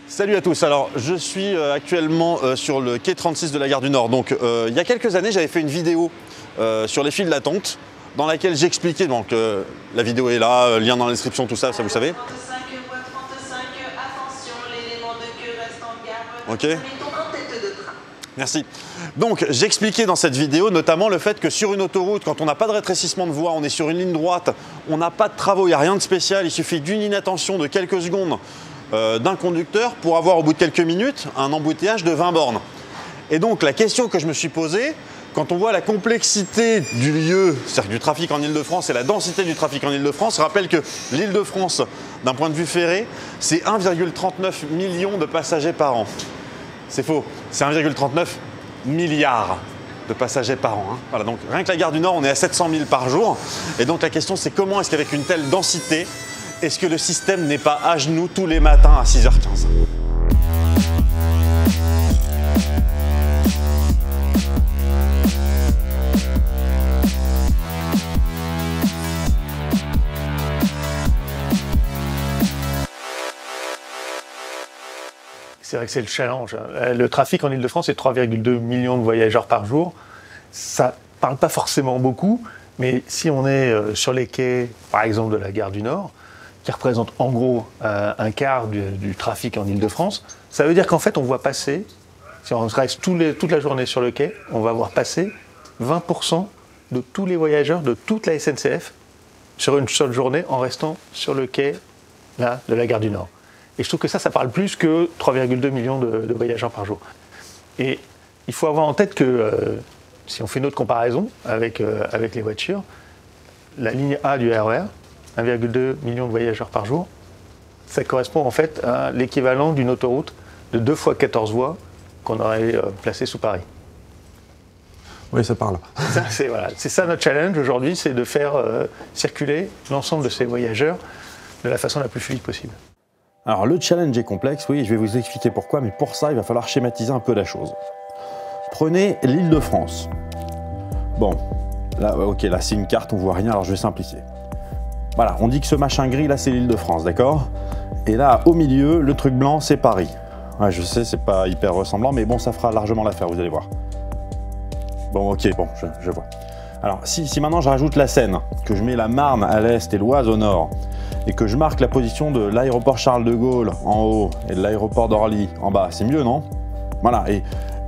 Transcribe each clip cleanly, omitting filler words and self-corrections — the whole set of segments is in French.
Salut à tous, alors je suis actuellement sur le quai 36 de la gare du Nord. Donc il y a quelques années j'avais fait une vidéo sur les files d'attente dans laquelle j'expliquais, donc la vidéo est là, lien dans la description, tout ça, ça vous savez. Ok. Merci. Donc j'expliquais dans cette vidéo notamment le fait que sur une autoroute, quand on n'a pas de rétrécissement de voie, on est sur une ligne droite, on n'a pas de travaux, il n'y a rien de spécial, il suffit d'une inattention de quelques secondes d'un conducteur pour avoir au bout de quelques minutes un embouteillage de 20 bornes. Et donc la question que je me suis posée, quand on voit la complexité du lieu, c'est-à-dire du trafic en Ile-de-France et la densité du trafic en Ile-de-France, je rappelle que l'Île-de-France, d'un point de vue ferré, c'est 1,39 million de passagers par an. C'est faux, c'est 1,39 milliard de passagers par an. Hein. Voilà, donc rien que la gare du Nord, on est à 700 000 par jour. Et donc la question, c'est comment est-ce qu'avec une telle densité, est-ce que le système n'est pas à genoux tous les matins à 6h15 ? C'est vrai que c'est le challenge. Le trafic en Ile-de-France, c'est 3,2 millions de voyageurs par jour. Ça ne parle pas forcément beaucoup, mais si on est sur les quais, par exemple, de la gare du Nord, qui représente en gros un quart du trafic en Ile-de-France, ça veut dire qu'en fait, on voit passer, si on reste toute la journée sur le quai, on va voir passer 20% de tous les voyageurs de toute la SNCF sur une seule journée en restant sur le quai là, de la gare du Nord. Et je trouve que ça parle plus que 3,2 millions de voyageurs par jour. Et il faut avoir en tête que, si on fait une autre comparaison avec les voitures, la ligne A du RER, 1,2 million de voyageurs par jour, ça correspond en fait à l'équivalent d'une autoroute de 2 fois 14 voies qu'on aurait placée sous Paris. Oui, ça parle. C'est ça notre challenge aujourd'hui, c'est de faire circuler l'ensemble de ces voyageurs de la façon la plus fluide possible. Alors le challenge est complexe, oui, je vais vous expliquer pourquoi, mais pour ça, il va falloir schématiser un peu la chose. Prenez l'Île-de-France. Bon, là, ok, là c'est une carte, on voit rien, alors je vais simplifier. Voilà, on dit que ce machin gris, là, c'est l'Île-de-France, d'accord? Et là, au milieu, le truc blanc, c'est Paris. Ouais, je sais, c'est pas hyper ressemblant, mais bon, ça fera largement l'affaire, vous allez voir. Bon, ok, bon, je vois. Alors, si maintenant je rajoute la Seine, que je mets la Marne à l'est et l'Oise au nord, et que je marque la position de l'aéroport Charles de Gaulle en haut et de l'aéroport d'Orly en bas, c'est mieux, non? Voilà,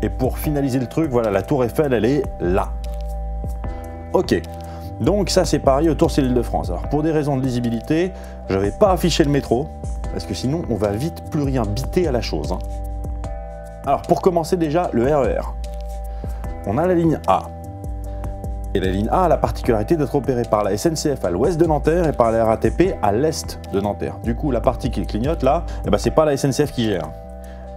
et pour finaliser le truc, voilà, la tour Eiffel, elle est là. Ok, donc ça c'est Paris, autour c'est l'Île-de-France. Alors pour des raisons de lisibilité, je ne vais pas afficher le métro, parce que sinon on va vite plus rien biter à la chose. Hein. Alors pour commencer déjà, le RER. On a la ligne A. Et la ligne A a la particularité d'être opérée par la SNCF à l'ouest de Nanterre et par la RATP à l'est de Nanterre. Du coup, la partie qui clignote là, eh ben, c'est pas la SNCF qui gère.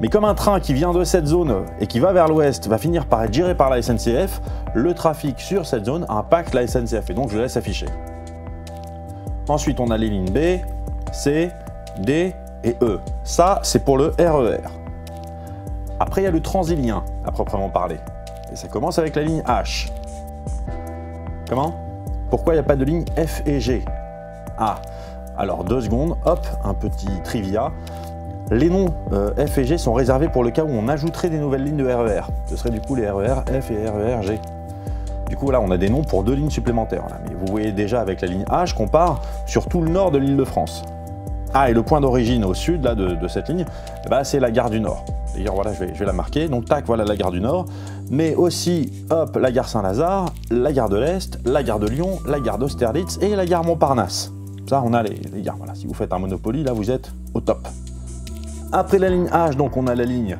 Mais comme un train qui vient de cette zone et qui va vers l'ouest va finir par être géré par la SNCF, le trafic sur cette zone impacte la SNCF et donc je laisse afficher. Ensuite, on a les lignes B, C, D et E. Ça, c'est pour le RER. Après, il y a le transilien à proprement parler. Et ça commence avec la ligne H. Comment? Pourquoi il n'y a pas de ligne F et G? Ah, alors 2 secondes, hop, un petit trivia. Les noms F et G sont réservés pour le cas où on ajouterait des nouvelles lignes de RER. Ce serait du coup les RER F et RER G. Du coup là, on a des noms pour 2 lignes supplémentaires. Là. Mais vous voyez déjà avec la ligne H qu'on part sur tout le nord de l'Île-de-France. Ah, et le point d'origine au sud là, de cette ligne, bah, c'est la gare du Nord. D'ailleurs, voilà, je vais la marquer. Donc, tac, voilà la gare du Nord. Mais aussi, hop, la gare Saint-Lazare, la gare de l'Est, la gare de Lyon, la gare d'Austerlitz et la gare Montparnasse. Ça, on a les gares. Voilà, si vous faites un Monopoly, là, vous êtes au top. Après la ligne H, donc, on a la ligne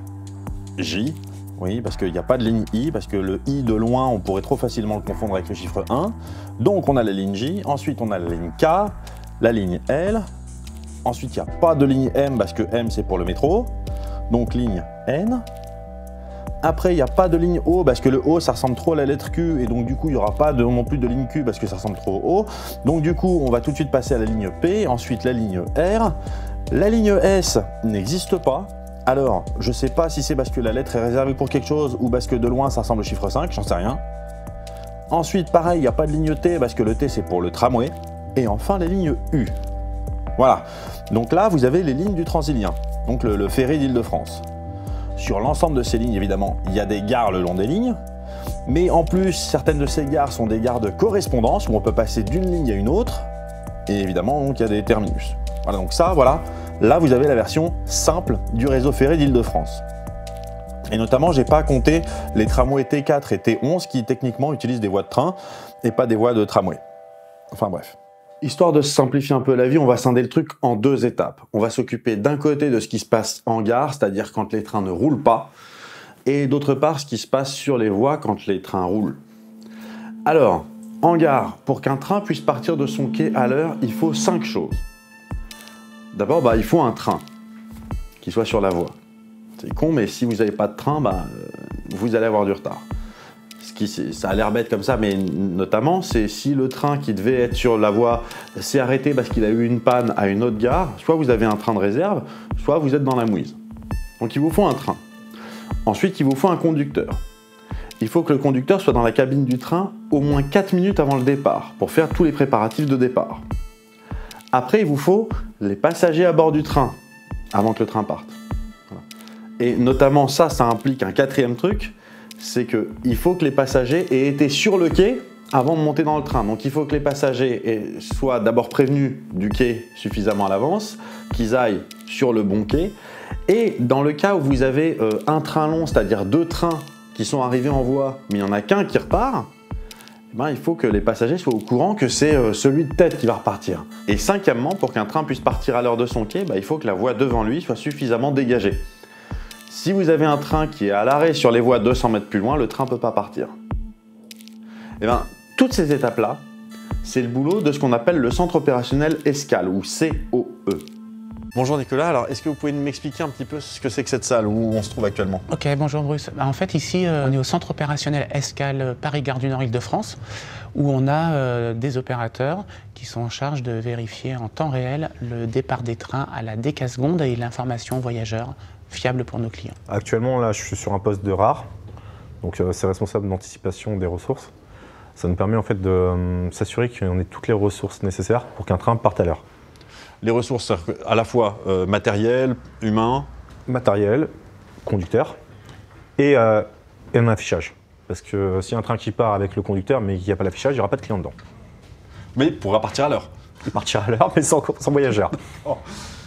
J. Oui, parce qu'il n'y a pas de ligne I, parce que le I de loin, on pourrait trop facilement le confondre avec le chiffre 1. Donc, on a la ligne J. Ensuite, on a la ligne K, la ligne L. Ensuite, il n'y a pas de ligne M, parce que M, c'est pour le métro. Donc ligne N. Après, il n'y a pas de ligne O parce que le O, ça ressemble trop à la lettre Q et donc du coup, il n'y aura pas non plus de ligne Q parce que ça ressemble trop au O. Donc du coup, on va tout de suite passer à la ligne P, ensuite la ligne R. La ligne S n'existe pas. Alors, je ne sais pas si c'est parce que la lettre est réservée pour quelque chose ou parce que de loin, ça ressemble au chiffre 5, j'en sais rien. Ensuite, pareil, il n'y a pas de ligne T parce que le T, c'est pour le tramway. Et enfin, la ligne U. Voilà. Donc là, vous avez les lignes du Transilien. donc le ferry d'Île-de-France. Sur l'ensemble de ces lignes, évidemment, il y a des gares le long des lignes, mais en plus, certaines de ces gares sont des gares de correspondance où on peut passer d'une ligne à une autre, et évidemment, donc, il y a des terminus. Voilà, donc ça, voilà, là vous avez la version simple du réseau ferré d'Île-de-France. Et notamment, j'ai pas compté les tramways T4 et T11 qui techniquement utilisent des voies de train et pas des voies de tramway. Enfin bref. Histoire de se simplifier un peu la vie, on va scinder le truc en 2 étapes. On va s'occuper d'un côté de ce qui se passe en gare, c'est-à-dire quand les trains ne roulent pas, et d'autre part ce qui se passe sur les voies quand les trains roulent. Alors, en gare, pour qu'un train puisse partir de son quai à l'heure, il faut 5 choses. D'abord, il faut un train qui soit sur la voie. C'est con, mais si vous n'avez pas de train, vous allez avoir du retard. Ça a l'air bête comme ça, mais notamment, c'est si le train qui devait être sur la voie s'est arrêté parce qu'il a eu une panne à une autre gare, soit vous avez un train de réserve, soit vous êtes dans la mouise. Donc il vous faut un train. Ensuite, il vous faut un conducteur. Il faut que le conducteur soit dans la cabine du train au moins 4 minutes avant le départ, pour faire tous les préparatifs de départ. Après, il vous faut les passagers à bord du train, avant que le train parte. Voilà. Et notamment ça implique un 4e truc, c'est qu'il faut que les passagers aient été sur le quai avant de monter dans le train. Donc il faut que les passagers soient d'abord prévenus du quai suffisamment à l'avance, qu'ils aillent sur le bon quai. Et dans le cas où vous avez un train long, c'est-à-dire 2 trains qui sont arrivés en voie, mais il n'y en a qu'un qui repart, il faut que les passagers soient au courant que c'est celui de tête qui va repartir. Et 5e, pour qu'un train puisse partir à l'heure de son quai, il faut que la voie devant lui soit suffisamment dégagée. Si vous avez un train qui est à l'arrêt sur les voies 200 mètres plus loin, le train ne peut pas partir. Toutes ces étapes-là, c'est le boulot de ce qu'on appelle le centre opérationnel escale, ou COE. Bonjour Nicolas, alors est-ce que vous pouvez m'expliquer un petit peu ce que c'est que cette salle où on se trouve actuellement? Ok, bonjour Bruce. En fait ici on est au centre opérationnel escale Paris-Gare du Nord Île-de-France où on a des opérateurs qui sont en charge de vérifier en temps réel le départ des trains à la décaseconde et l'information voyageurs fiable pour nos clients. Actuellement là je suis sur un poste de rare, donc c'est responsable d'anticipation des ressources. Ça nous permet en fait de s'assurer qu'on ait toutes les ressources nécessaires pour qu'un train parte à l'heure. Les ressources à la fois matériel, humain. Matériel, conducteur et un affichage. Parce que s'il y a un train qui part avec le conducteur mais qu'il n'y a pas l'affichage, il n'y aura pas de client dedans. Mais il pourra partir à l'heure. Il partira à l'heure mais sans voyageur. Oh.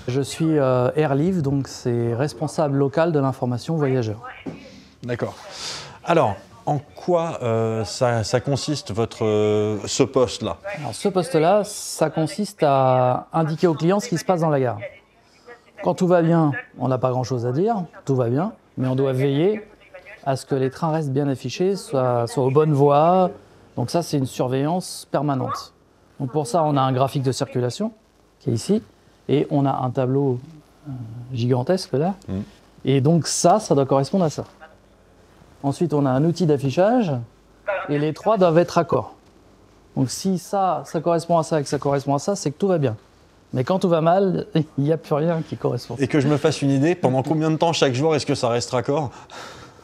Je suis Airlive, donc c'est responsable local de l'information voyageur. D'accord. Alors, en quoi ça consiste ce poste-là? Alors, ce poste-là, ça consiste à indiquer au client ce qui se passe dans la gare. Quand tout va bien, on n'a pas grand-chose à dire, tout va bien, mais on doit veiller à ce que les trains restent bien affichés, soient aux bonnes voies. Donc ça, c'est une surveillance permanente. Donc pour ça, on a un graphique de circulation qui est ici, et on a un tableau gigantesque là. Et donc ça doit correspondre à ça. Ensuite, on a un outil d'affichage et les 3 doivent être raccords. Donc si ça correspond à ça et que ça correspond à ça, c'est que tout va bien. Mais quand tout va mal, il n'y a plus rien qui correspond. Et que je me fasse une idée, pendant combien de temps chaque jour est-ce que ça reste raccord?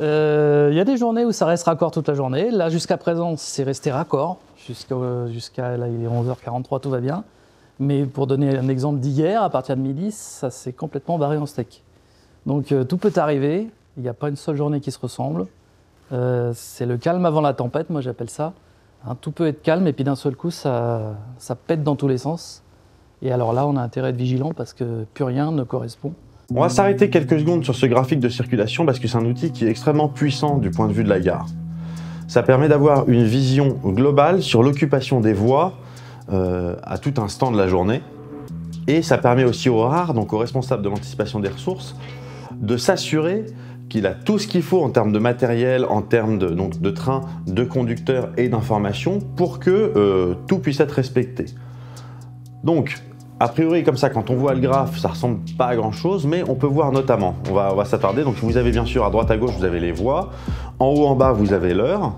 Il y a des journées où ça reste raccord toute la journée. Là, jusqu'à présent, c'est resté raccord. Jusqu'à là, il est 11h43, tout va bien. Mais pour donner un exemple d'hier, à partir de midi, ça s'est complètement barré en steak. Donc tout peut arriver. Il n'y a pas une seule journée qui se ressemble. C'est le calme avant la tempête, moi j'appelle ça. Tout peut être calme et puis d'un seul coup, ça pète dans tous les sens. Et alors là, on a intérêt à être vigilant parce que plus rien ne correspond. On va s'arrêter quelques secondes sur ce graphique de circulation parce que c'est un outil qui est extrêmement puissant du point de vue de la gare. Ça permet d'avoir une vision globale sur l'occupation des voies à tout instant de la journée. Et ça permet aussi aux rares, donc aux responsables de l'anticipation des ressources, de s'assurer qu'il a tout ce qu'il faut en termes de matériel, en termes de trains, de conducteurs et d'informations pour que tout puisse être respecté. Donc, a priori, comme ça, quand on voit le graphe, ça ressemble pas à grand chose, mais on peut voir notamment, on va s'attarder, donc vous avez bien sûr à droite à gauche, vous avez les voies, en haut en bas, vous avez l'heure.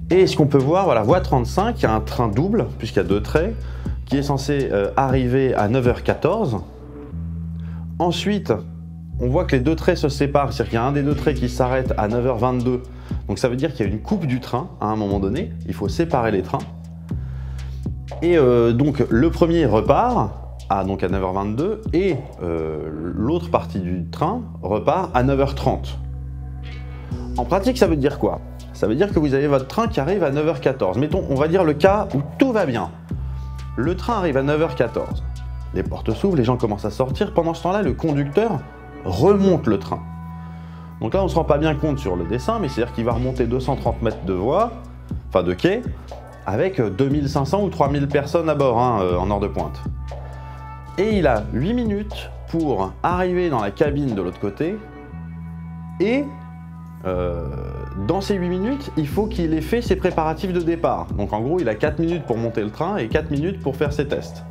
Et ce qu'on peut voir, voilà, voie 35, il y a un train double, puisqu'il y a 2 traits, qui est censé arriver à 9h14. Ensuite, on voit que les 2 traits se séparent, c'est-à-dire qu'il y a un des 2 traits qui s'arrête à 9h22. Donc ça veut dire qu'il y a une coupe du train à un moment donné, il faut séparer les trains. Et donc le premier repart, donc à 9h22 et l'autre partie du train repart à 9h30. En pratique, ça veut dire quoi? Ça veut dire que vous avez votre train qui arrive à 9h14. Mettons, on va dire le cas où tout va bien. Le train arrive à 9h14. Les portes s'ouvrent, les gens commencent à sortir. Pendant ce temps-là, le conducteur remonte le train. Donc là, on ne se rend pas bien compte sur le dessin, mais c'est-à-dire qu'il va remonter 230 mètres de voie, enfin de quai, avec 2500 ou 3000 personnes à bord en heure de pointe. Et il a 8 minutes pour arriver dans la cabine de l'autre côté et dans ces 8 minutes, il faut qu'il ait fait ses préparatifs de départ. Donc en gros, il a 4 minutes pour monter le train et 4 minutes pour faire ses tests.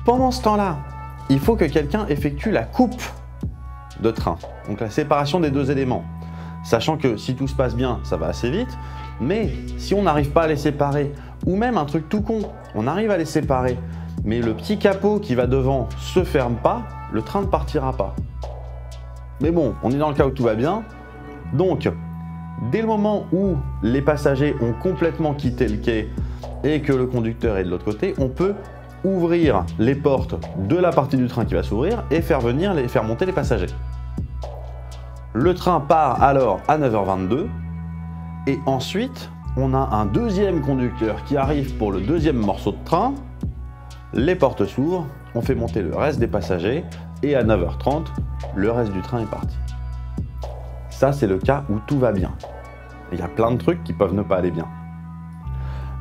Pendant ce temps-là, il faut que quelqu'un effectue la coupe de train, donc la séparation des deux éléments. Sachant que si tout se passe bien, ça va assez vite, mais si on n'arrive pas à les séparer, ou même un truc tout con, on arrive à les séparer, mais le petit capot qui va devant se ferme pas, le train ne partira pas. Mais bon, on est dans le cas où tout va bien. Donc, dès le moment où les passagers ont complètement quitté le quai et que le conducteur est de l'autre côté, on peut ouvrir les portes de la partie du train qui va s'ouvrir et faire monter les passagers. Le train part alors à 9h22 et ensuite, on a un deuxième conducteur qui arrive pour le deuxième morceau de train. Les portes s'ouvrent, on fait monter le reste des passagers et à 9h30, le reste du train est parti. Ça, c'est le cas où tout va bien. Il y a plein de trucs qui peuvent ne pas aller bien.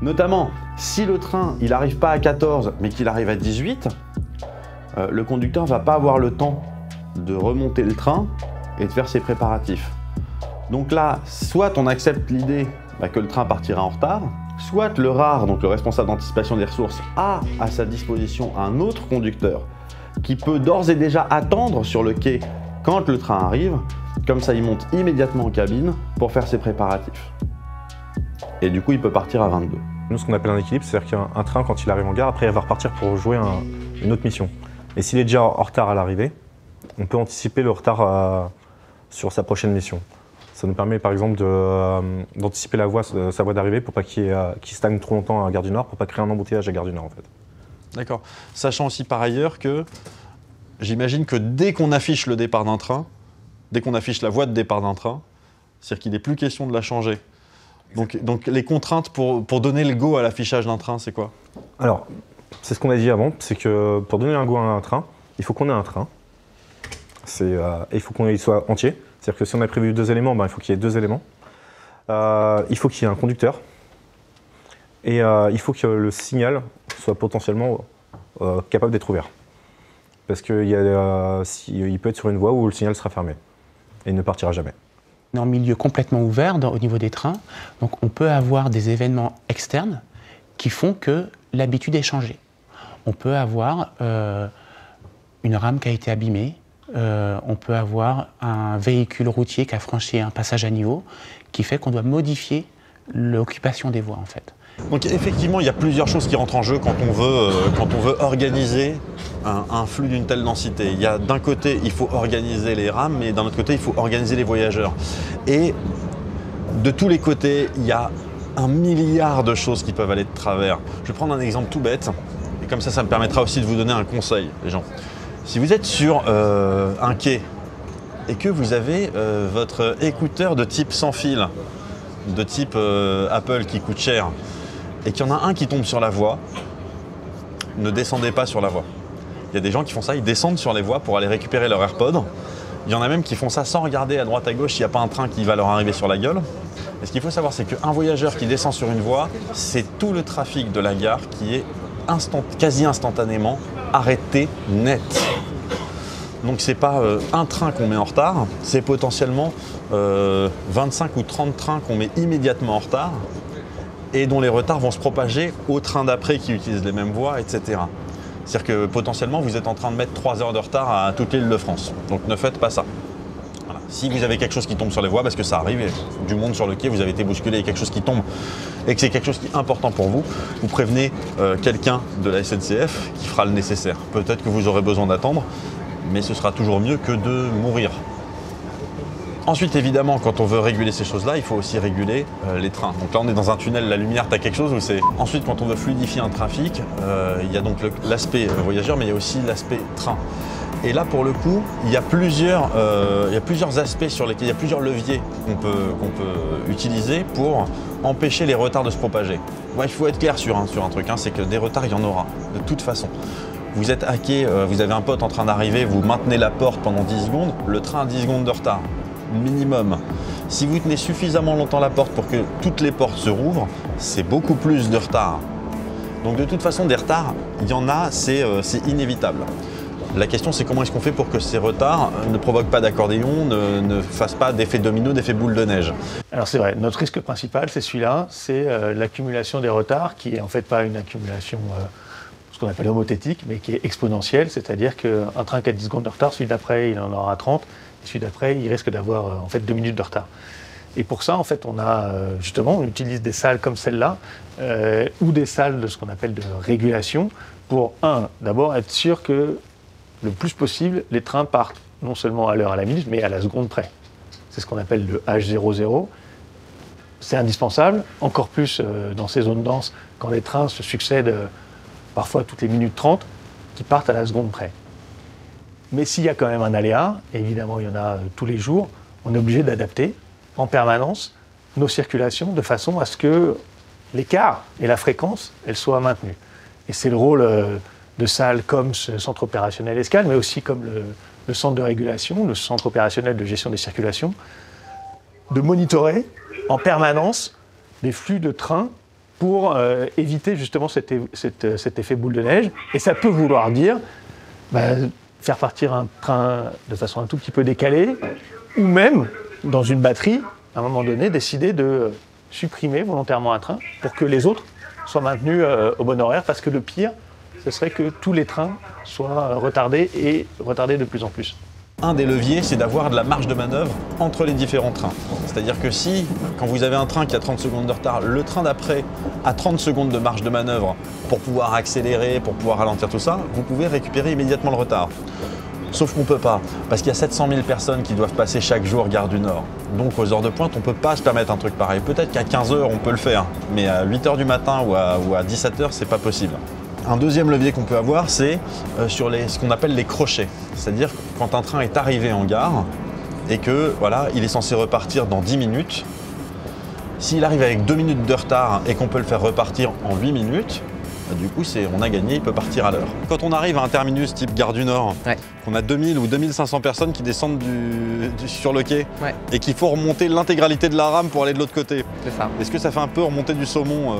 Notamment, si le train, il n'arrive pas à 14, mais qu'il arrive à 18, le conducteur ne va pas avoir le temps de remonter le train et de faire ses préparatifs. Donc là, soit on accepte l'idée que le train partira en retard, soit le RAR, donc le responsable d'anticipation des ressources, a à sa disposition un autre conducteur qui peut d'ores et déjà attendre sur le quai quand le train arrive. Comme ça, il monte immédiatement en cabine pour faire ses préparatifs. Et du coup, il peut partir à 22. Nous, ce qu'on appelle un équilibre, c'est-à-dire qu'un train, quand il arrive en gare, après, il va repartir pour jouer une autre mission. Et s'il est déjà en retard à l'arrivée, on peut anticiper le retard sur sa prochaine mission. Ça nous permet, par exemple, d'anticiper sa voie d'arrivée pour pas qu'il stagne trop longtemps à Gare du Nord, pour pas créer un embouteillage à Gare du Nord, en fait. D'accord. Sachant aussi par ailleurs que j'imagine que dès qu'on affiche le départ d'un train, dès qu'on affiche la voie de départ d'un train, c'est-à-dire qu'il n'est plus question de la changer. Donc les contraintes pour donner le go à l'affichage d'un train, c'est quoi? Alors, c'est ce qu'on a dit avant, c'est que pour donner un go à un train, il faut qu'on ait un train. Il faut qu'il soit entier. C'est-à-dire que si on a prévu 2 éléments, il faut qu'il y ait 2 éléments. Il faut qu'il y ait un conducteur. Et il faut que le signal soit potentiellement capable d'être ouvert. Parce qu'il peut être sur une voie où le signal sera fermé et il ne partira jamais. En milieu complètement ouvert au niveau des trains, donc on peut avoir des événements externes qui font que l'habitude est changée. On peut avoir une rame qui a été abîmée, on peut avoir un véhicule routier qui a franchi un passage à niveau qui fait qu'on doit modifier l'occupation des voies en fait. Donc effectivement, il y a plusieurs choses qui rentrent en jeu quand on veut organiser un flux d'une telle densité. Il y a d'un côté, il faut organiser les rames, mais d'un autre côté, il faut organiser les voyageurs. Et de tous les côtés, il y a 1 milliard de choses qui peuvent aller de travers. Je vais prendre un exemple tout bête, et comme ça me permettra aussi de vous donner un conseil, les gens. Si vous êtes sur un quai et que vous avez votre écouteur de type sans fil, de type Apple qui coûte cher, et qu'il y en a un qui tombe sur la voie, ne descendez pas sur la voie. Il y a des gens qui font ça, ils descendent sur les voies pour aller récupérer leur AirPod. Il y en a même qui font ça sans regarder à droite à gauche s'il n'y a pas un train qui va leur arriver sur la gueule. Et ce qu'il faut savoir, c'est qu'un voyageur qui descend sur une voie, c'est tout le trafic de la gare qui est quasi instantanément arrêté net. Donc c'est pas un train qu'on met en retard, c'est potentiellement 25 ou 30 trains qu'on met immédiatement en retard et dont les retards vont se propager au train d'après qui utilise les mêmes voies, etc. C'est-à-dire que potentiellement vous êtes en train de mettre 3 heures de retard à toute l'île de France. Donc ne faites pas ça. Voilà. Si vous avez quelque chose qui tombe sur les voies, parce que ça arrive, du monde sur le quai, vous avez été bousculé, il y a quelque chose qui tombe et que c'est quelque chose qui est important pour vous, vous prévenez quelqu'un de la SNCF qui fera le nécessaire. Peut-être que vous aurez besoin d'attendre, mais ce sera toujours mieux que de mourir. Ensuite, évidemment, quand on veut réguler ces choses-là, il faut aussi réguler les trains. Donc là, on est dans un tunnel, la lumière, tu as quelque chose où c'est... Ensuite, quand on veut fluidifier un trafic, il y a donc l'aspect voyageur, mais il y a aussi l'aspect train. Et là, pour le coup, il y a plusieurs aspects sur lesquels il y a plusieurs leviers qu'on peut utiliser pour empêcher les retards de se propager. Ouais, il faut être clair sur un truc, c'est que des retards, il y en aura, de toute façon. Vous êtes hacké, vous avez un pote en train d'arriver, vous maintenez la porte pendant 10 secondes, le train a 10 secondes de retard, minimum. Si vous tenez suffisamment longtemps la porte pour que toutes les portes se rouvrent, c'est beaucoup plus de retard. Donc de toute façon, des retards, il y en a, c'est inévitable. La question, c'est comment est-ce qu'on fait pour que ces retards ne provoquent pas d'accordéon, ne fassent pas d'effet domino, d'effet boule de neige. Alors c'est vrai, notre risque principal, c'est celui-là, c'est l'accumulation des retards, qui est en fait pas une accumulation, ce qu'on appelle homothétique, mais qui est exponentielle, c'est-à-dire qu'un train qui a 10 secondes de retard, celui d'après, il en aura 30, et celui d'après, il risque d'avoir en fait 2 minutes de retard. Et pour ça, en fait, on utilise des salles comme celle-là, ou des salles de ce qu'on appelle de régulation, pour, d'abord être sûr que le plus possible, les trains partent non seulement à l'heure, à la minute, mais à la seconde près. C'est ce qu'on appelle le H00. C'est indispensable, encore plus dans ces zones denses, quand les trains se succèdent parfois toutes les minutes 30, qui partent à la seconde près. Mais s'il y a quand même un aléa, et évidemment il y en a tous les jours, on est obligé d'adapter en permanence nos circulations de façon à ce que l'écart et la fréquence, elles soient maintenues. Et c'est le rôle de salles comme ce centre opérationnel Escale, mais aussi comme le centre de régulation, le centre opérationnel de gestion des circulations, de monitorer en permanence les flux de trains pour éviter justement cet effet boule de neige. Et ça peut vouloir dire faire partir un train de façon un tout petit peu décalée, ou même, dans une batterie, à un moment donné, décider de supprimer volontairement un train pour que les autres soient maintenus au bon horaire, parce que le pire, ce serait que tous les trains soient retardés et retardés de plus en plus. Un des leviers, c'est d'avoir de la marge de manœuvre entre les différents trains. C'est-à-dire que si, quand vous avez un train qui a 30 secondes de retard, le train d'après a 30 secondes de marge de manœuvre pour pouvoir accélérer, pour pouvoir ralentir tout ça, vous pouvez récupérer immédiatement le retard. Sauf qu'on ne peut pas, parce qu'il y a 700 000 personnes qui doivent passer chaque jour Gare du Nord. Donc aux heures de pointe, on ne peut pas se permettre un truc pareil. Peut-être qu'à 15 h, on peut le faire, mais à 8 h du matin ou à 17 h, c'est pas possible. Un deuxième levier qu'on peut avoir, c'est sur ce qu'on appelle les crochets. C'est-à-dire quand un train est arrivé en gare et que voilà, il est censé repartir dans 10 minutes. S'il arrive avec 2 minutes de retard et qu'on peut le faire repartir en 8 minutes, du coup, on a gagné, il peut partir à l'heure. Quand on arrive à un terminus type Gare du Nord, qu'on a 2000 ou 2500 personnes qui descendent sur le quai et qu'il faut remonter l'intégralité de la rame pour aller de l'autre côté. C'est ça. Est-ce que ça fait un peu remonter du saumon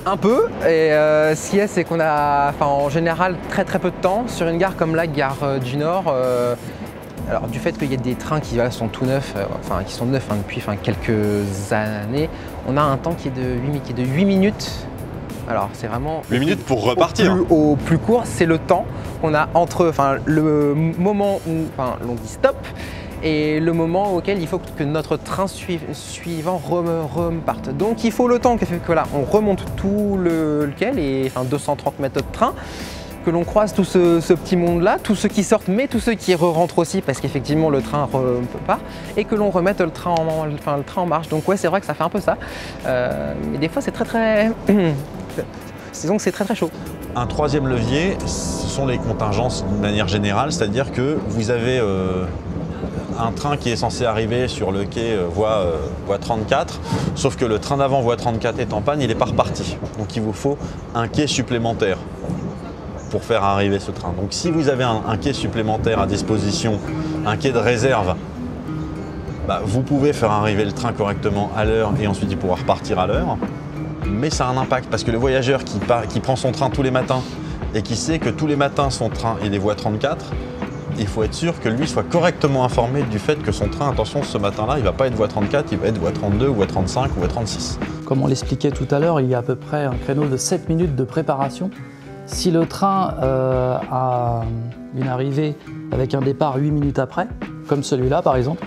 Un peu, et ce qu'il y a, c'est qu'on a en général très peu de temps sur une gare comme la Gare du Nord. Alors du fait qu'il y ait des trains qui sont tout neufs, qui sont neufs depuis quelques années, on a un temps qui est de 8 minutes. Alors c'est vraiment 8 minutes pour repartir. Au plus court, c'est le temps qu'on a entre le moment où l'on dit stop et le moment auquel il faut que notre train suivant reparte. Donc il faut le temps on remonte tout le quai, les 230 mètres de train, que l'on croise tout ce petit monde-là, tous ceux qui sortent, mais tous ceux qui rentrent aussi, parce qu'effectivement le train repart, et que l'on remette le train en marche. Donc ouais, c'est vrai que ça fait un peu ça. Mais des fois, c'est très disons que c'est très chaud. Un troisième levier, ce sont les contingences d'une manière générale, c'est-à-dire que vous avez un train qui est censé arriver sur le quai voie 34, sauf que le train d'avant voie 34 est en panne, il n'est pas reparti. Donc il vous faut un quai supplémentaire pour faire arriver ce train. Donc si vous avez un quai supplémentaire à disposition, un quai de réserve, vous pouvez faire arriver le train correctement à l'heure et ensuite il pourra repartir à l'heure. Mais ça a un impact parce que le voyageur qui prend son train tous les matins et qui sait que tous les matins son train est des voies 34, il faut être sûr que lui soit correctement informé du fait que son train, attention, ce matin-là, il ne va pas être voie 34, il va être voie 32, voie 35 ou voie 36. Comme on l'expliquait tout à l'heure, il y a à peu près un créneau de 7 minutes de préparation. Si le train a une arrivée avec un départ 8 minutes après, comme celui-là par exemple,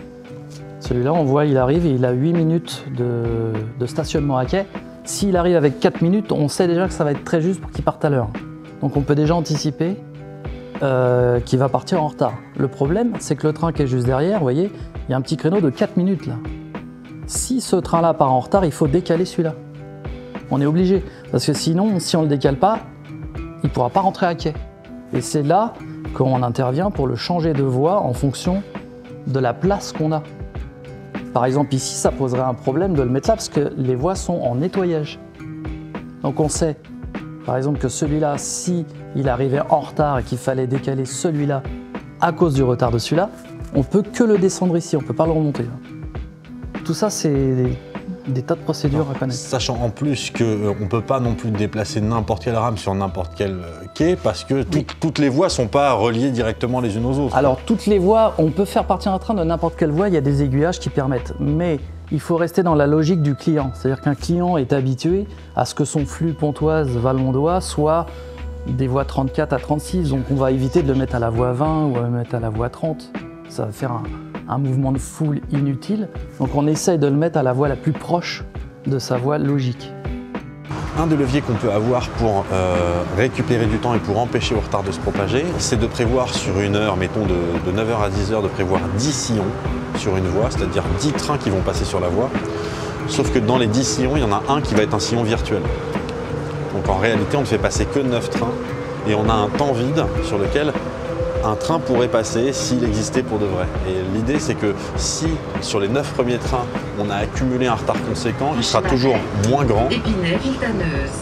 celui-là on voit il arrive et il a 8 minutes de stationnement à quai. S'il arrive avec 4 minutes, on sait déjà que ça va être très juste pour qu'il parte à l'heure. Donc on peut déjà anticiper qu'il va partir en retard. Le problème, c'est que le train qui est juste derrière, vous voyez, Il y a un petit créneau de 4 minutes là. Si ce train-là part en retard, il faut décaler celui-là. On est obligé, parce que sinon, si on ne le décale pas, il ne pourra pas rentrer à quai. Et c'est là qu'on intervient pour le changer de voie en fonction de la place qu'on a. Par exemple, ici, ça poserait un problème de le mettre là, parce que les voies sont en nettoyage. Donc on sait, par exemple, que celui-là, si il arrivait en retard et qu'il fallait décaler celui-là à cause du retard de celui-là, on ne peut que le descendre ici, on ne peut pas le remonter. Tout ça, c'est des tas de procédures à connaître. Sachant en plus qu'on ne peut pas non plus déplacer n'importe quelle rame sur n'importe quel quai parce que toutes les voies ne sont pas reliées directement les unes aux autres. Alors toutes les voies, on peut faire partir un train de n'importe quelle voie, il y a des aiguillages qui permettent. Mais il faut rester dans la logique du client. C'est-à-dire qu'un client est habitué à ce que son flux Pontoise-Valmondois soit des voies 34 à 36. Donc on va éviter de le mettre à la voie 20 ou à le mettre à la voie 30. Ça va faire un mouvement de foule inutile. Donc on essaye de le mettre à la voie la plus proche de sa voie logique. Un des leviers qu'on peut avoir pour récupérer du temps et pour empêcher au retard de se propager, c'est de prévoir sur une heure, mettons de 9h à 10h, de prévoir 10 sillons sur une voie, c'est-à-dire 10 trains qui vont passer sur la voie. Sauf que dans les 10 sillons, il y en a un qui va être un sillon virtuel. Donc en réalité, on ne fait passer que 9 trains et on a un temps vide sur lequel un train pourrait passer s'il existait pour de vrai. Et l'idée, c'est que si sur les 9 premiers trains, on a accumulé un retard conséquent, il sera toujours moins grand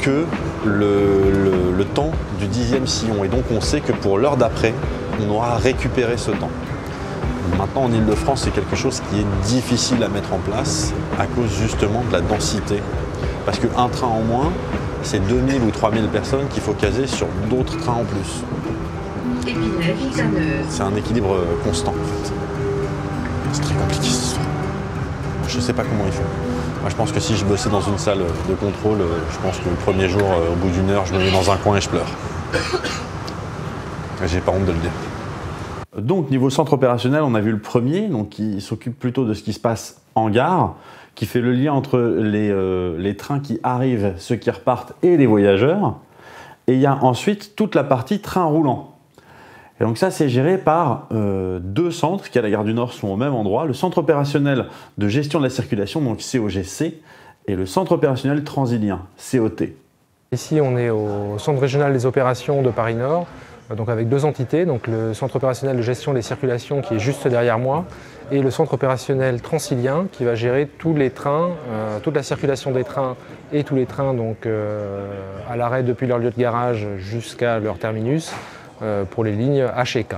que le temps du 10e sillon. Et donc, on sait que pour l'heure d'après, on aura récupéré ce temps. Maintenant, en Ile-de-France, c'est quelque chose qui est difficile à mettre en place à cause justement de la densité. Parce qu'un train en moins, c'est 2000 ou 3000 personnes qu'il faut caser sur d'autres trains en plus. C'est un équilibre constant en fait. C'est très compliqué cette histoire. Je sais pas comment ils font. Moi je pense que si je bossais dans une salle de contrôle, je pense que le premier jour, au bout d'une heure, je me mets dans un coin et je pleure. J'ai pas honte de le dire. Donc niveau centre opérationnel, on a vu le premier, donc qui s'occupe plutôt de ce qui se passe en gare, qui fait le lien entre les trains qui arrivent, ceux qui repartent et les voyageurs. Et il y a ensuite toute la partie train roulant. Et donc ça, c'est géré par deux centres qui, à la gare du Nord, sont au même endroit. Le centre opérationnel de gestion de la circulation, donc COGC, et le centre opérationnel transilien, COT. Ici, on est au centre régional des opérations de Paris-Nord, donc avec deux entités, donc le centre opérationnel de gestion des circulations qui est juste derrière moi, et le centre opérationnel transilien qui va gérer tous les trains, toute la circulation des trains et tous les trains donc, à l'arrêt depuis leur lieu de garage jusqu'à leur terminus, pour les lignes H et K.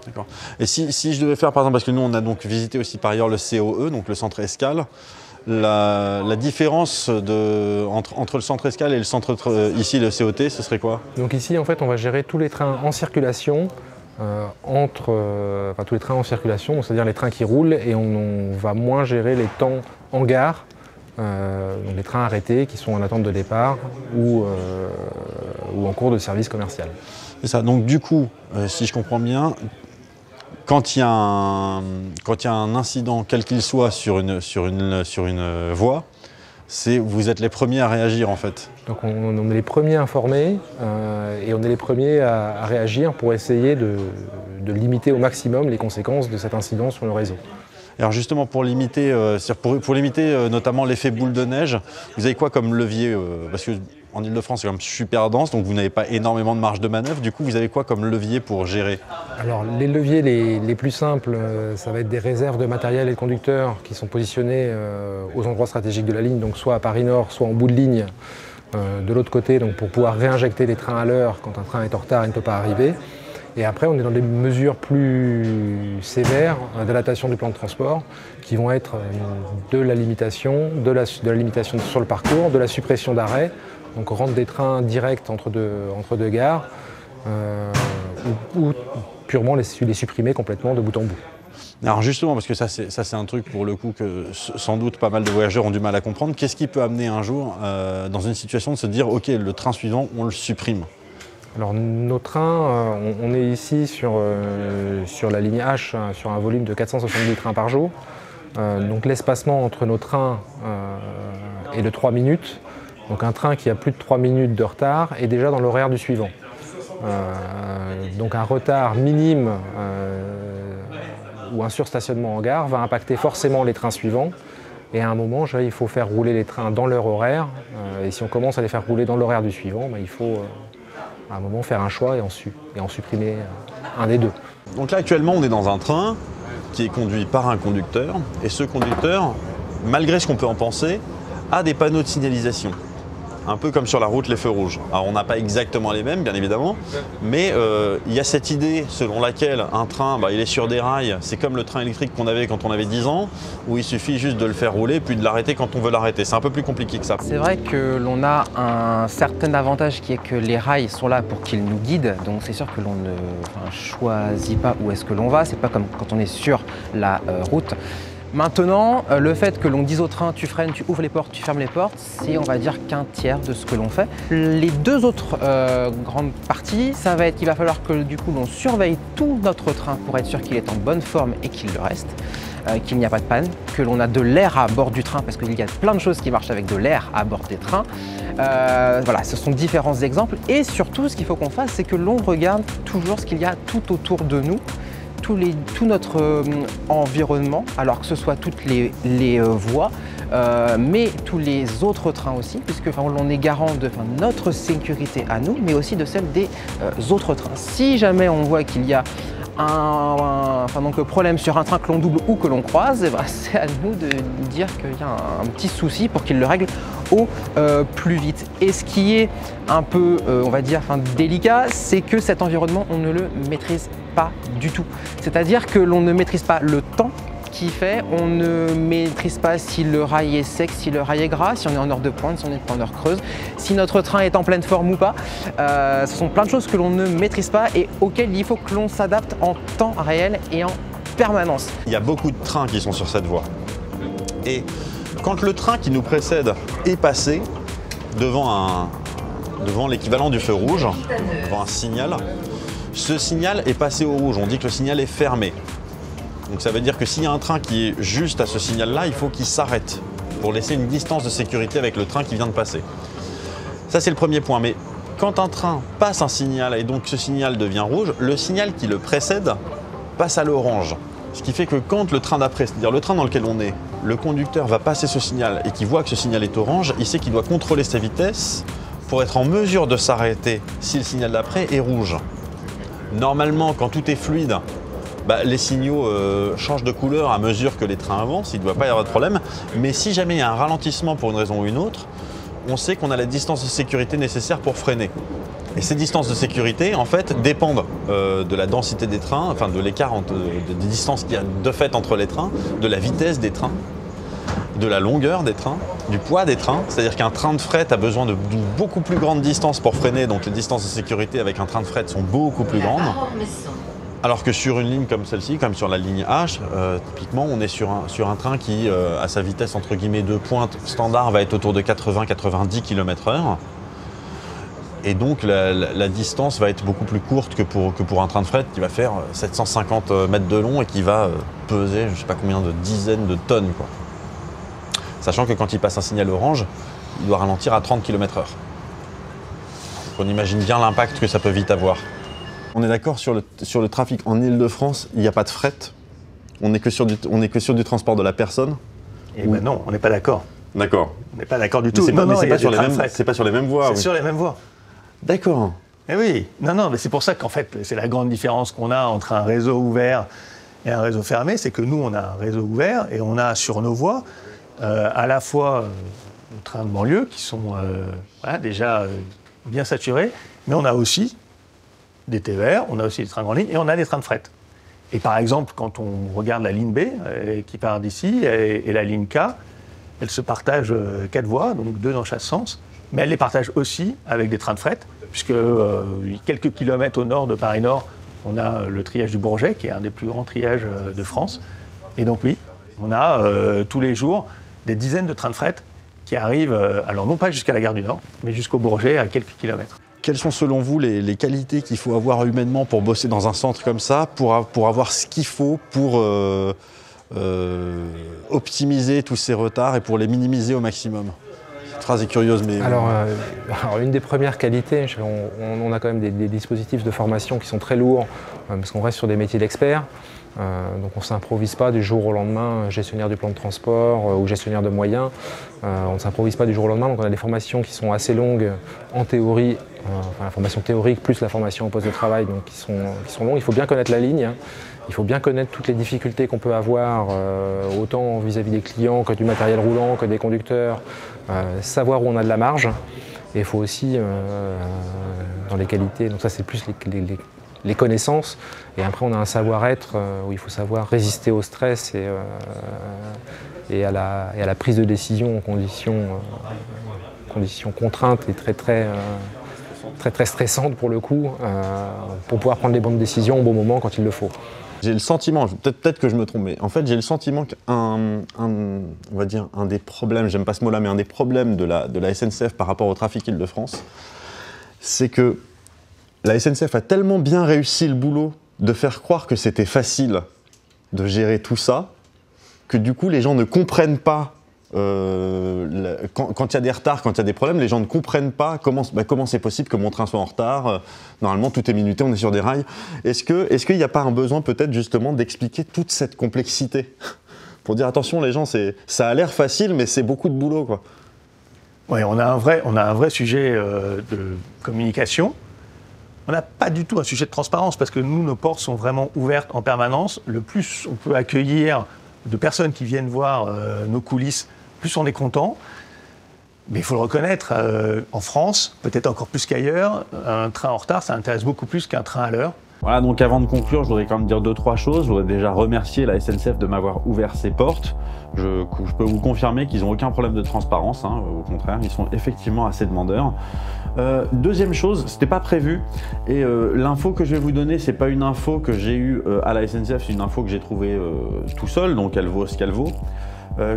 D'accord. Et si je devais faire, par exemple, parce que nous on a donc visité aussi par ailleurs le COE, donc le centre escale, la différence entre le centre escale et le centre, ici le COT, ce serait quoi? Donc ici en fait on va gérer tous les trains en circulation, tous les trains en circulation, c'est-à-dire les trains qui roulent, et on va moins gérer les temps en gare, donc les trains arrêtés qui sont en attente de départ ou en cours de service commercial. C'est ça, donc du coup, si je comprends bien, quand il y a un incident, quel qu'il soit, sur une voie, vous êtes les premiers à réagir en fait. Donc on est les premiers informés et on est les premiers à réagir pour essayer de limiter au maximum les conséquences de cet incident sur le réseau. Alors justement, pour limiter notamment l'effet boule de neige, vous avez quoi comme levier parce que en Ile-de-France, c'est quand même super dense, donc vous n'avez pas énormément de marge de manœuvre. Du coup, vous avez quoi comme levier pour gérer? Alors, les leviers les plus simples, ça va être des réserves de matériel et de conducteurs qui sont positionnés aux endroits stratégiques de la ligne, donc soit à Paris-Nord, soit en bout de ligne de l'autre côté, donc pour pouvoir réinjecter les trains à l'heure quand un train est en retard et ne peut pas arriver. Et après, on est dans des mesures plus sévères d'adaptation du plan de transport qui vont être de la limitation sur le parcours, de la suppression d'arrêts. Donc on rentre des trains directs entre deux gares ou purement les supprimer complètement de bout en bout. Alors justement, parce que ça c'est un truc pour le coup que sans doute pas mal de voyageurs ont du mal à comprendre, qu'est-ce qui peut amener un jour dans une situation de se dire ok, le train suivant on le supprime? Alors nos trains, on est ici sur la ligne H, sur un volume de 470 trains par jour. Donc l'espacement entre nos trains est de 3 minutes. Donc un train qui a plus de 3 minutes de retard est déjà dans l'horaire du suivant. Donc un retard minime ou un surstationnement en gare va impacter forcément les trains suivants. Et à un moment, il faut faire rouler les trains dans leur horaire. Et si on commence à les faire rouler dans l'horaire du suivant, il faut à un moment faire un choix et en supprimer un des deux. Donc là, actuellement, on est dans un train qui est conduit par un conducteur. Et ce conducteur, malgré ce qu'on peut en penser, a des panneaux de signalisation. Un peu comme sur la route, les feux rouges. Alors on n'a pas exactement les mêmes, bien évidemment, mais il y a cette idée selon laquelle un train, il est sur des rails, c'est comme le train électrique qu'on avait quand on avait 10 ans, où il suffit juste de le faire rouler, puis de l'arrêter quand on veut l'arrêter. C'est un peu plus compliqué que ça. C'est vrai que l'on a un certain avantage qui est que les rails sont là pour qu'ils nous guident, donc c'est sûr que l'on ne choisit pas où est-ce que l'on va, c'est pas comme quand on est sur la route. Maintenant, le fait que l'on dise au train tu freines, tu ouvres les portes, tu fermes les portes, c'est on va dire qu'un tiers de ce que l'on fait. Les deux autres grandes parties, ça va être qu'il va falloir que du coup l'on surveille tout notre train pour être sûr qu'il est en bonne forme et qu'il le reste, qu'il n'y a pas de panne, que l'on a de l'air à bord du train parce qu'il y a plein de choses qui marchent avec de l'air à bord des trains. Voilà, ce sont différents exemples et surtout ce qu'il faut qu'on fasse, c'est que l'on regarde toujours ce qu'il y a tout autour de nous. Tout notre environnement, alors que ce soit toutes les voies, mais tous les autres trains aussi, puisque l'on est garant de notre sécurité à nous, mais aussi de celle des autres trains. Si jamais on voit qu'il y a un problème sur un train que l'on double ou que l'on croise, c'est à nous de dire qu'il y a un petit souci pour qu'il le règle au plus vite. Et ce qui est un peu, on va dire, délicat, c'est que cet environnement, on ne le maîtrise pas du tout. C'est-à-dire que l'on ne maîtrise pas le temps qui fait, on ne maîtrise pas si le rail est sec, si le rail est gras, si on est en heure de pointe, si on est en heure creuse, si notre train est en pleine forme ou pas. Ce sont plein de choses que l'on ne maîtrise pas et auxquelles il faut que l'on s'adapte en temps réel et en permanence. Il y a beaucoup de trains qui sont sur cette voie. Et quand le train qui nous précède est passé devant l'équivalent du feu rouge, devant un signal, ce signal est passé au rouge. On dit que le signal est fermé. Donc ça veut dire que s'il y a un train qui est juste à ce signal-là, il faut qu'il s'arrête pour laisser une distance de sécurité avec le train qui vient de passer. Ça, c'est le premier point. Mais quand un train passe un signal et donc ce signal devient rouge, le signal qui le précède passe à l'orange. Ce qui fait que quand le train d'après, c'est-à-dire le train dans lequel on est, le conducteur va passer ce signal et qu'il voit que ce signal est orange, il sait qu'il doit contrôler sa vitesse pour être en mesure de s'arrêter si le signal d'après est rouge. Normalement, quand tout est fluide, les signaux changent de couleur à mesure que les trains avancent, il ne doit pas y avoir de problème. Mais si jamais il y a un ralentissement pour une raison ou une autre, on sait qu'on a la distance de sécurité nécessaire pour freiner. Et ces distances de sécurité, en fait, dépendent de la densité des trains, enfin de l'écart des distances qu'il y a de fait entre les trains, de la vitesse des trains, de la longueur des trains, du poids des trains. C'est-à-dire qu'un train de fret a besoin d'une beaucoup plus grande distance pour freiner, donc les distances de sécurité avec un train de fret sont beaucoup plus grandes. Alors que sur une ligne comme celle-ci, comme sur la ligne H, typiquement, on est sur un train qui, à sa vitesse entre guillemets de pointe standard, va être autour de 80-90 km/h. Et donc la distance va être beaucoup plus courte que pour un train de fret qui va faire 750 mètres de long et qui va peser je ne sais pas combien de dizaines de tonnes, quoi. Sachant que quand il passe un signal orange, il doit ralentir à 30 km/h. On imagine bien l'impact que ça peut vite avoir. On est d'accord sur le trafic en Ile-de-France, il n'y a pas de fret. On n'est que sur du transport de la personne. Et non, on n'est pas d'accord. D'accord. On n'est pas d'accord du tout. C'est pas sur les mêmes voies. C'est sur les mêmes voies. D'accord. Eh oui, non, mais c'est pour ça qu'en fait, c'est la grande différence qu'on a entre un réseau ouvert et un réseau fermé, c'est que nous, on a un réseau ouvert et on a sur nos voies à la fois les trains de banlieue qui sont déjà bien saturés, mais on a aussi des TER, on a aussi des trains de grande ligne et on a des trains de fret. Et par exemple, quand on regarde la ligne B qui part d'ici et la ligne K, elles se partagent 4 voies, donc 2 dans chaque sens, mais elles les partagent aussi avec des trains de fret, puisque quelques kilomètres au nord de Paris-Nord, on a le triage du Bourget, qui est un des plus grands triages de France. Et donc oui, on a tous les jours des dizaines de trains de fret qui arrivent, alors non pas jusqu'à la gare du Nord, mais jusqu'au Bourget à quelques kilomètres. Quelles sont selon vous les qualités qu'il faut avoir humainement pour bosser dans un centre comme ça, pour avoir ce qu'il faut pour optimiser tous ces retards et pour les minimiser au maximum? Cette phrase est curieuse, mais... Alors, une des premières qualités, on a quand même des dispositifs de formation qui sont très lourds, parce qu'on reste sur des métiers d'experts. Donc on ne s'improvise pas du jour au lendemain gestionnaire du plan de transport ou gestionnaire de moyens. On ne s'improvise pas du jour au lendemain, donc on a des formations qui sont assez longues en théorie, la formation théorique plus la formation au poste de travail, donc qui sont longues. Il faut bien connaître la ligne, hein. Il faut bien connaître toutes les difficultés qu'on peut avoir, autant vis-à-vis des clients que du matériel roulant, que des conducteurs, savoir où on a de la marge. Et il faut aussi, dans les qualités, donc ça c'est plus les connaissances, et après on a un savoir-être où il faut savoir résister au stress et à la prise de décision en conditions contraintes et très stressantes pour le coup, pour pouvoir prendre les bonnes décisions au bon moment quand il le faut. J'ai le sentiment, peut-être que je me trompe, mais en fait j'ai le sentiment on va dire un des problèmes, j'aime pas ce mot-là, mais un des problèmes de la SNCF par rapport au trafic Île-de-France, c'est que la SNCF a tellement bien réussi le boulot de faire croire que c'était facile de gérer tout ça, que du coup les gens ne comprennent pas, quand il y a des retards, quand il y a des problèmes, les gens ne comprennent pas comment c'est possible que mon train soit en retard. Normalement tout est minuté, on est sur des rails. Est-ce qu'il n'y a pas un besoin peut-être justement d'expliquer toute cette complexité pour dire attention les gens, ça a l'air facile mais c'est beaucoup de boulot quoi. Oui, on a un vrai sujet de communication. On n'a pas du tout un sujet de transparence parce que nous, nos portes sont vraiment ouvertes en permanence. Le plus on peut accueillir de personnes qui viennent voir nos coulisses, plus on est content. Mais il faut le reconnaître, en France, peut-être encore plus qu'ailleurs, un train en retard, ça intéresse beaucoup plus qu'un train à l'heure. Voilà, donc avant de conclure, je voudrais quand même dire 2-3 choses. Je voudrais déjà remercier la SNCF de m'avoir ouvert ses portes. Je peux vous confirmer qu'ils n'ont aucun problème de transparence, hein, au contraire, ils sont effectivement assez demandeurs. Deuxième chose, c'était pas prévu, et l'info que je vais vous donner, c'est pas une info que j'ai eue à la SNCF, c'est une info que j'ai trouvée tout seul, donc elle vaut ce qu'elle vaut.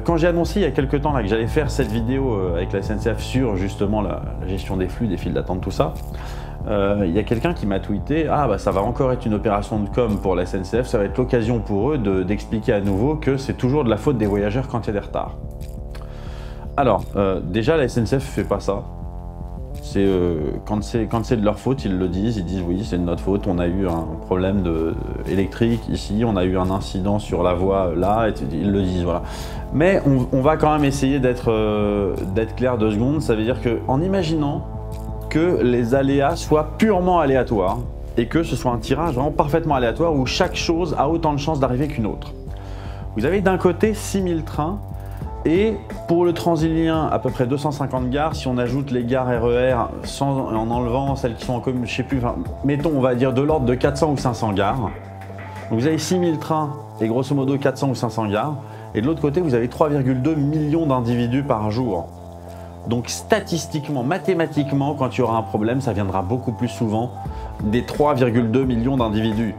Quand j'ai annoncé il y a quelques temps là, que j'allais faire cette vidéo avec la SNCF sur justement la gestion des flux, des files d'attente, tout ça, il y a quelqu'un qui m'a tweeté « Ah bah ça va encore être une opération de com pour la SNCF, ça va être l'occasion pour eux d'expliquer à nouveau que c'est toujours de la faute des voyageurs quand il y a des retards. » Alors, déjà la SNCF fait pas ça. Quand c'est de leur faute, ils le disent, ils disent oui c'est de notre faute, on a eu un problème électrique ici, on a eu un incident sur la voie là, et ils le disent, voilà. Mais on va quand même essayer d'être clair 2 secondes, ça veut dire qu'en imaginant que les aléas soient purement aléatoires et que ce soit un tirage vraiment parfaitement aléatoire où chaque chose a autant de chances d'arriver qu'une autre. Vous avez d'un côté 6000 trains et pour le Transilien à peu près 250 gares, si on ajoute les gares RER en enlevant celles qui sont en commune, je sais plus, enfin, mettons on va dire de l'ordre de 400 ou 500 gares. Donc vous avez 6000 trains et grosso modo 400 ou 500 gares et de l'autre côté vous avez 3,2 millions d'individus par jour. Donc statistiquement, mathématiquement, quand il y aura un problème, ça viendra beaucoup plus souvent des 3,2 millions d'individus.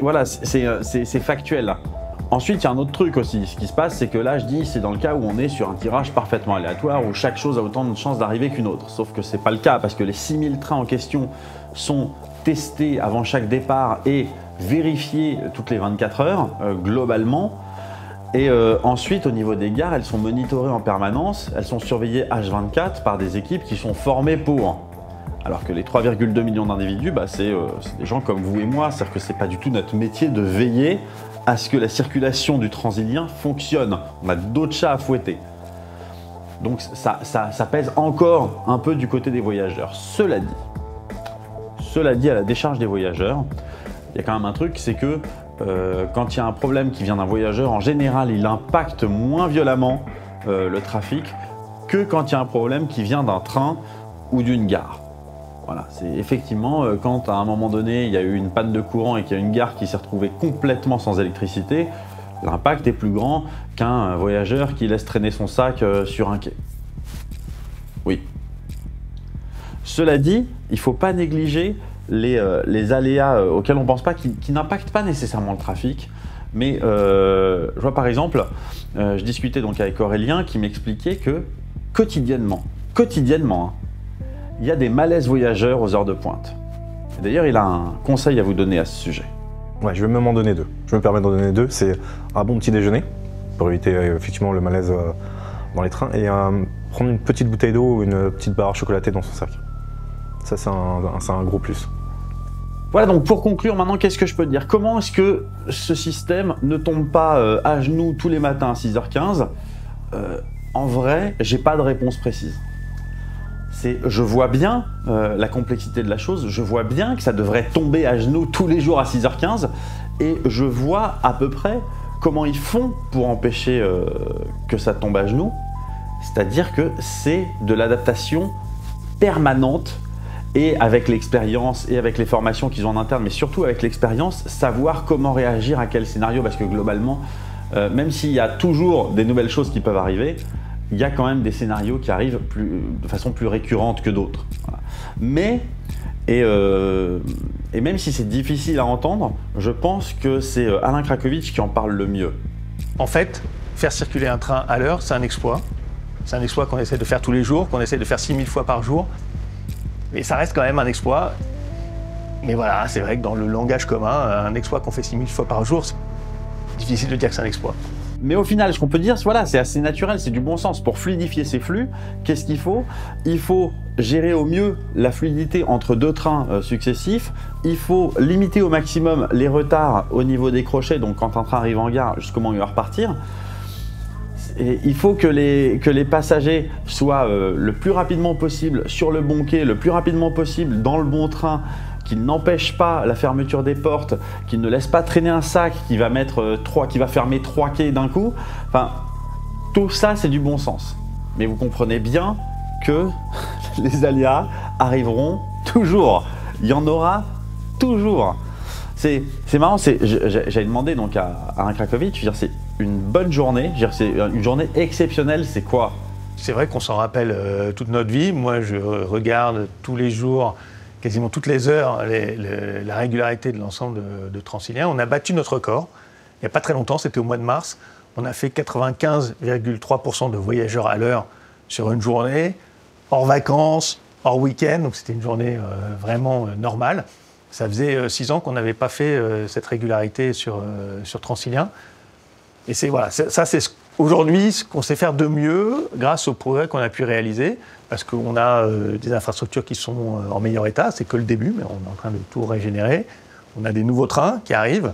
Voilà, c'est factuel là. Ensuite, il y a un autre truc aussi. Ce qui se passe, c'est que là, je dis, c'est dans le cas où on est sur un tirage parfaitement aléatoire, où chaque chose a autant de chances d'arriver qu'une autre. Sauf que c'est pas le cas, parce que les 6000 trains en question sont testés avant chaque départ et vérifiés toutes les 24 heures, globalement. Et ensuite, au niveau des gares, elles sont monitorées en permanence, elles sont surveillées H24 par des équipes qui sont formées pour. Alors que les 3,2 millions d'individus, bah, c'est des gens comme vous et moi, c'est-à-dire que c'est pas du tout notre métier de veiller à ce que la circulation du Transilien fonctionne. On a d'autres chats à fouetter. Donc ça pèse encore un peu du côté des voyageurs. Cela dit, à la décharge des voyageurs, il y a quand même un truc, c'est que quand il y a un problème qui vient d'un voyageur, en général, il impacte moins violemment le trafic que quand il y a un problème qui vient d'un train ou d'une gare. Voilà, c'est effectivement quand à un moment donné il y a eu une panne de courant et qu'il y a une gare qui s'est retrouvée complètement sans électricité, l'impact est plus grand qu'un voyageur qui laisse traîner son sac sur un quai. Oui. Cela dit, il ne faut pas négliger les aléas auxquels on ne pense pas, qui n'impactent pas nécessairement le trafic. Mais je vois par exemple, je discutais donc avec Aurélien qui m'expliquait que quotidiennement, hein, il y a des malaises voyageurs aux heures de pointe. D'ailleurs, il a un conseil à vous donner à ce sujet. Ouais, je vais même en donner 2. Je me permets d'en donner 2. C'est un bon petit déjeuner, pour éviter effectivement le malaise dans les trains, et prendre une petite bouteille d'eau ou une petite barre chocolatée dans son sac. Ça, c'est un gros plus. Voilà, donc pour conclure maintenant, qu'est-ce que je peux te dire? Comment est-ce que ce système ne tombe pas à genoux tous les matins à 6h15? En vrai, j'ai pas de réponse précise. Je vois bien la complexité de la chose, je vois bien que ça devrait tomber à genoux tous les jours à 6h15 et je vois à peu près comment ils font pour empêcher que ça tombe à genoux. C'est-à-dire que c'est de l'adaptation permanente et avec l'expérience et avec les formations qu'ils ont en interne, mais surtout avec l'expérience, savoir comment réagir à quel scénario, parce que globalement, même s'il y a toujours des nouvelles choses qui peuvent arriver, il y a quand même des scénarios qui arrivent de façon plus récurrente que d'autres. Voilà. Mais, et même si c'est difficile à entendre, je pense que c'est Alain Krakowicz qui en parle le mieux. En fait, faire circuler un train à l'heure, c'est un exploit. C'est un exploit qu'on essaie de faire tous les jours, qu'on essaie de faire 6000 fois par jour. Mais ça reste quand même un exploit. Mais voilà, c'est vrai que dans le langage commun, un exploit qu'on fait 6000 fois par jour, c'est difficile de dire que c'est un exploit. Mais au final, ce qu'on peut dire, voilà, c'est assez naturel, c'est du bon sens. Pour fluidifier ces flux, qu'est-ce qu'il faut? Il faut gérer au mieux la fluidité entre deux trains successifs. Il faut limiter au maximum les retards au niveau des crochets, donc quand un train arrive en gare, jusqu'au moment où il va repartir. Et il faut que les passagers soient le plus rapidement possible sur le bon quai, le plus rapidement possible dans le bon train, qui n'empêche pas la fermeture des portes, qui ne laisse pas traîner un sac qui va fermer 3 quais d'un coup. Enfin, tout ça, c'est du bon sens. Mais vous comprenez bien que les aléas arriveront toujours. Il y en aura toujours. C'est marrant, j'avais demandé donc à Alain Krakowicz, je veux dire, c'est une bonne journée, je veux dire, c'est une journée exceptionnelle, c'est quoi? C'est vrai qu'on s'en rappelle toute notre vie. Moi, je regarde tous les jours, quasiment toutes les heures, la régularité de l'ensemble de Transilien. On a battu notre record. Il n'y a pas très longtemps, c'était au mois de mars. On a fait 95,3% de voyageurs à l'heure sur une journée, hors vacances, hors week-end. Donc c'était une journée vraiment normale. Ça faisait 6 ans qu'on n'avait pas fait cette régularité sur Transilien. Et c'est voilà, ça c'est aujourd'hui ce qu'on sait faire de mieux grâce au progrès qu'on a pu réaliser, parce qu'on a des infrastructures qui sont en meilleur état, c'est que le début, mais on est en train de tout régénérer. On a des nouveaux trains qui arrivent.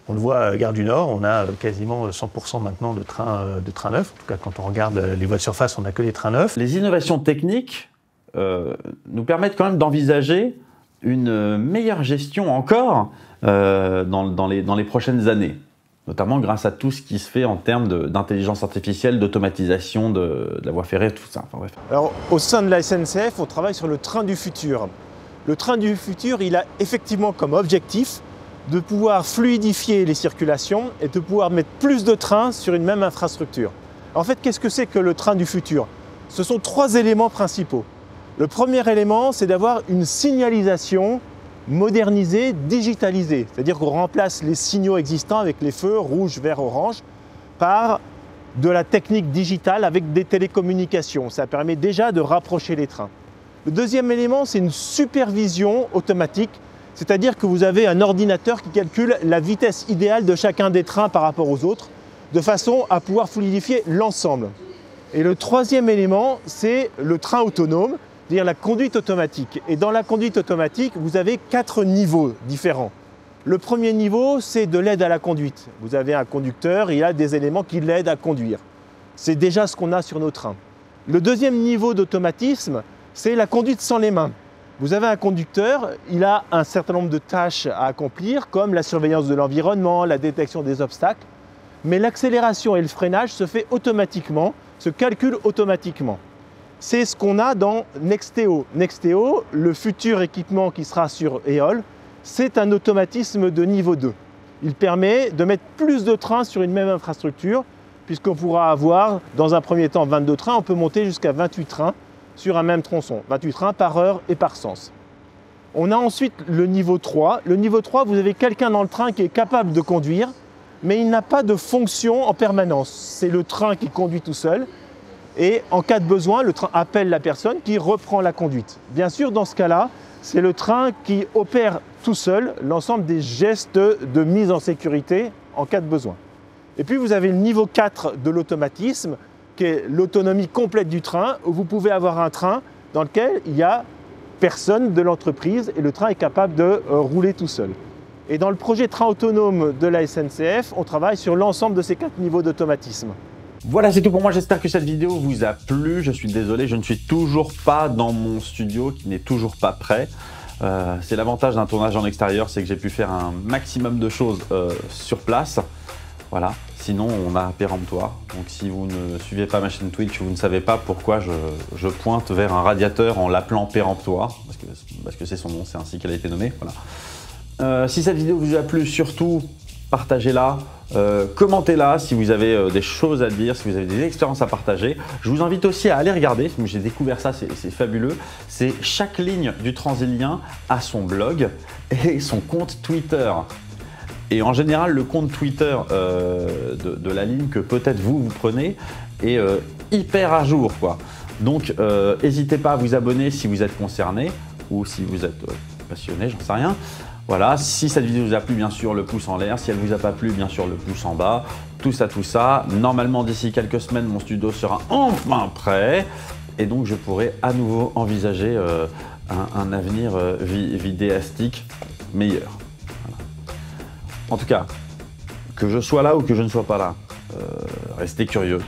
On le voit à Gare du Nord, on a quasiment 100% maintenant de trains neufs. En tout cas, quand on regarde les voies de surface, on n'a que des trains neufs. Les innovations techniques nous permettent quand même d'envisager une meilleure gestion encore dans les prochaines années, notamment grâce à tout ce qui se fait en termes d'intelligence artificielle, d'automatisation de la voie ferrée, tout ça. Enfin, bref. Alors, au sein de la SNCF, on travaille sur le train du futur. Le train du futur, il a effectivement comme objectif de pouvoir fluidifier les circulations et de pouvoir mettre plus de trains sur une même infrastructure. En fait, qu'est-ce que c'est que le train du futur? Ce sont 3 éléments principaux. Le premier élément, c'est d'avoir une signalisation modernisée, digitalisée. C'est-à-dire qu'on remplace les signaux existants avec les feux rouge, vert, orange par de la technique digitale avec des télécommunications. Ça permet déjà de rapprocher les trains. Le deuxième élément, c'est une supervision automatique. C'est-à-dire que vous avez un ordinateur qui calcule la vitesse idéale de chacun des trains par rapport aux autres, de façon à pouvoir fluidifier l'ensemble. Et le troisième élément, c'est le train autonome, c'est-à-dire la conduite automatique. Et dans la conduite automatique, vous avez 4 niveaux différents. Le premier niveau, c'est de l'aide à la conduite. Vous avez un conducteur, il a des éléments qui l'aident à conduire. C'est déjà ce qu'on a sur nos trains. Le deuxième niveau d'automatisme, c'est la conduite sans les mains. Vous avez un conducteur, il a un certain nombre de tâches à accomplir, comme la surveillance de l'environnement, la détection des obstacles, mais l'accélération et le freinage se fait automatiquement, se calculent automatiquement. C'est ce qu'on a dans Nexteo. Nexteo, le futur équipement qui sera sur EOL, c'est un automatisme de niveau 2. Il permet de mettre plus de trains sur une même infrastructure, puisqu'on pourra avoir, dans un premier temps, 22 trains, on peut monter jusqu'à 28 trains sur un même tronçon, 28 trains par heure et par sens. On a ensuite le niveau 3. Le niveau 3, vous avez quelqu'un dans le train qui est capable de conduire, mais il n'a pas de fonction en permanence. C'est le train qui conduit tout seul. Et en cas de besoin, le train appelle la personne qui reprend la conduite. Bien sûr, dans ce cas-là, c'est le train qui opère tout seul l'ensemble des gestes de mise en sécurité en cas de besoin. Et puis vous avez le niveau 4 de l'automatisme, qui est l'autonomie complète du train, où vous pouvez avoir un train dans lequel il y a personnes de l'entreprise et le train est capable de rouler tout seul. Et dans le projet train autonome de la SNCF, on travaille sur l'ensemble de ces 4 niveaux d'automatisme. Voilà, c'est tout pour moi. J'espère que cette vidéo vous a plu. Je suis désolé, je ne suis toujours pas dans mon studio qui n'est toujours pas prêt. C'est l'avantage d'un tournage en extérieur, c'est que j'ai pu faire un maximum de choses sur place. Voilà, sinon on a péremptoire. Donc si vous ne suivez pas ma chaîne Twitch, vous ne savez pas pourquoi je pointe vers un radiateur en l'appelant péremptoire, parce que c'est son nom, c'est ainsi qu'elle a été nommée. Voilà. Si cette vidéo vous a plu, surtout partagez-la, commentez-la si vous avez des choses à dire, si vous avez des expériences à partager. Je vous invite aussi à aller regarder, j'ai découvert ça, c'est fabuleux. C'est chaque ligne du Transilien a son blog et son compte Twitter. Et en général, le compte Twitter de la ligne que peut-être vous prenez est hyper à jour, quoi. Donc, n'hésitez pas à vous abonner si vous êtes concerné ou si vous êtes passionné, j'en sais rien. Voilà, si cette vidéo vous a plu, bien sûr, le pouce en l'air. Si elle vous a pas plu, bien sûr, le pouce en bas. Tout ça. Normalement, d'ici quelques semaines, mon studio sera enfin prêt. Et donc, je pourrai à nouveau envisager un avenir vidéastique meilleur. Voilà. En tout cas, que je sois là ou que je ne sois pas là, restez curieux.